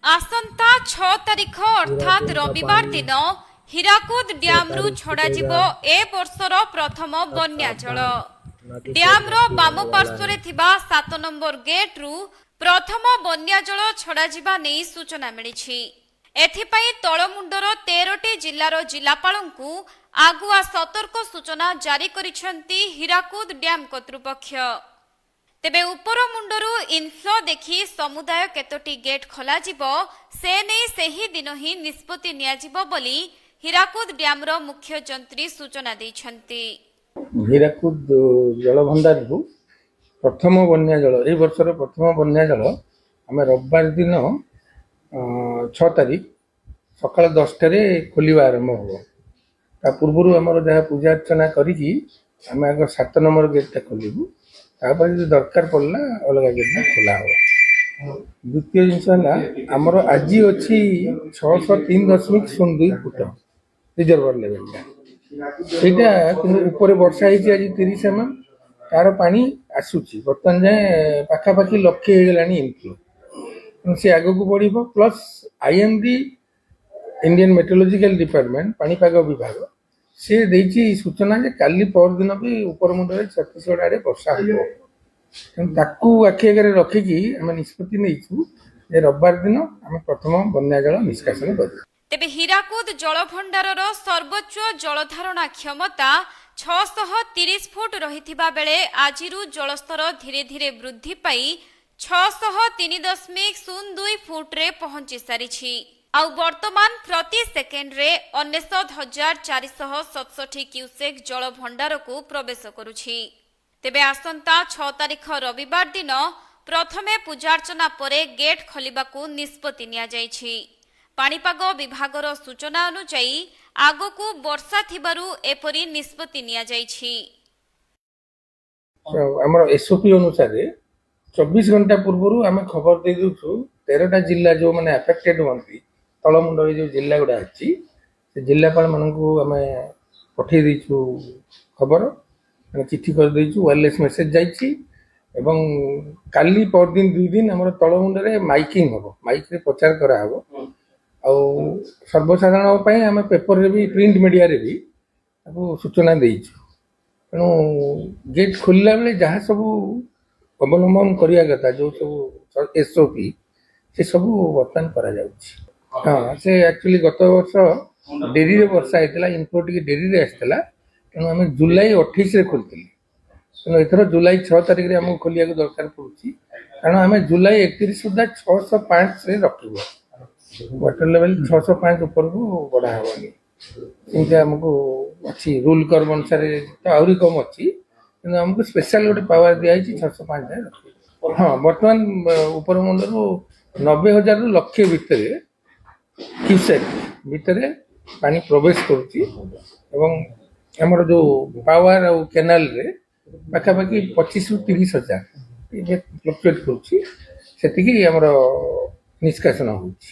आसंता 6 तारिख अर्थात रविवार दिन हीराकुद ड्यामरू छड़ाजिब ए वर्षर प्रथम बन्या जल। ड्यामर बाम पार्श्वरे थिबा 7 नंबर गेट्रु प्रथम बन्या जल छड़ाजिबा नै सूचना मिलिछि। एथिपाई तळमुंडर 13टी जिल्लार जिल्लापालंकु आगुआ सतर्क सूचना जारी करिसेंती हीराकुद ड्याम कर्तृपक्ष। तेबे उपर मुंडरू इनफ्लो देखि समुदाय केतोटी गेट खोला जिवो से नै सेही दिन ही निष्पत्ति नियाजिवो बोली हीराकुद ड्यामर मुख्य जंत्री सूचना दैछंती। हीराकुद जलभंडारु प्रथम बन्या जल ए वर्षर प्रथम बन्या जल आम रविवार दिन 6 तारिख सकाल 10टा खोलिबा आरंभ हो। ता पूर्व आमर जहाँ पूजा अर्चना करी आम आग 7 नंबर गेटा खोलू तापर जो दरकार पड़ला अलग गेटा खोला हो। द्वितीय जिनस आमर आज अच्छी 603.02 फुट रिजर्वर लेवल ସେଇଟା କିନ୍ତୁ ଉପରେ ବର୍ଷା ହେଇଛି ଆଜି 30 mm ତାର ପାଣି ଆସୁଛି ବର୍ତ୍ତମାନ ଯାଏ ପାଖାପାଖି ଲକ୍ଷେ ହେଇଗଲାଣି ଇନଫ୍ଲୋ। ସେ ଆଗକୁ ବଢ଼ିବ plus IMD Indian meteorological department ପାଣିପାଗ ବିଭାଗ ସେ ଦେଇଛି ସୂଚନା ଯେ କାଲି ପରଦିନ ବି ଉପର ମୁଣ୍ଡରେ ଛତିଶଗଡ଼ ଆଡ଼େ ବର୍ଷା ହେବ। ତେଣୁ ତାକୁ ଆଖି ଆଗରେ ରଖିକି ଆମେ ନିଷ୍ପତ୍ତି ନେଇଛୁ ଯେ ରବିବାର ଦିନ ଆମେ ପ୍ରଥମ ବନ୍ୟା ଜଳ ନିଷ୍କାସନ କରିବୁ। तेबे हीराकुद जलभंडारर सर्वोच्च जलधारणा क्षमता 630 फुट रहिथिबा बेले आजिरु जलस्तर धीरे धीरे वृद्धि पाई 603.02 फुट रे पहुंची सारिछि। आउ वर्तमान प्रति सेकेंड रे 19,467 क्यूसेक जल भंडार को प्रवेश करुछि। तेबे आसंता 6 तारिख रविवार दिन प्रथमे पूजार्चना परे गेट खोलिबाकू निष्पत्ति निया जाइछि। पाणीपाग विभागर सूचना अनुसार आगकू वर्षा थिबारु एपरि निष्पत्ति निया जाइछि। हमर एसओपी अनुसार 24 घंटा पूर्व आम खबर दे दूछु 13टा जिल्ला जो माने अफेक्टेड होंती तळमुंडरे जो जिल्ला गुडा अछि से जिल्लापाल मानकू आम पठै दैछु खबर माने चिट्ठी कर दैछु वायरलेस मेसेज जाइछि एवं काली परदिन 2 दिन हमर तळमुंडरे माइकिंग हो माइक रे प्रचार करा हो ଆଉ ସର୍ବସାଧାରଣ ପାଇଁ ଆମେ ପେପରରେ ବି ପ୍ରିଣ୍ଟ ମିଡ଼ିଆରେ ବି ତାକୁ ସୂଚନା ଦେଇଛୁ। ତେଣୁ ଗେଟ୍ ଖୋଲିଲା ବେଳେ ଯାହା ସବୁ ଅବଲମ୍ବନ କରିବା କଥା ଯେଉଁ ସବୁ ଏସ୍ଓପି ସେ ସବୁ ବର୍ତ୍ତମାନ କରାଯାଉଛି। ହଁ ସେ ଆକ୍ଚୁଆଲି ଗତ ବର୍ଷ ଡେରିରେ ବର୍ଷା ହେଇଥିଲା ଇନଫ୍ଲୋ ଟିକେ ଡେରିରେ ଆସିଥିଲା ତେଣୁ ଆମେ ଜୁଲାଇ 28ରେ ଖୋଲିଥିଲି। ତେଣୁ ଏଥର ଜୁଲାଇ 6 ତାରିଖରେ ଆମକୁ ଖୋଲିବାକୁ ଦରକାର ପଡ଼ୁଛି କାରଣ ଆମେ ଜୁଲାଇ 31 ସୁଦ୍ଧା 605ରେ ରଖିବୁ। वाटर लेवल 605 ऊपर को बढ़ा हेनी इनका आमको अच्छी रूल कर्व अनुसार तो आहरी कम अच्छी कि आमको स्पेशल गोटे पावर दिखाई 605 जाए। हाँ बर्तमान ऊपर मुंडर 90,000 रु लक्षे भितर क्यूसेक भितर पानी प्रवेश करमर जो पावर आ केनाल रे पाखापाखि 25 रु 30,000 फ्लक्चुएट कर निष्कासन होची।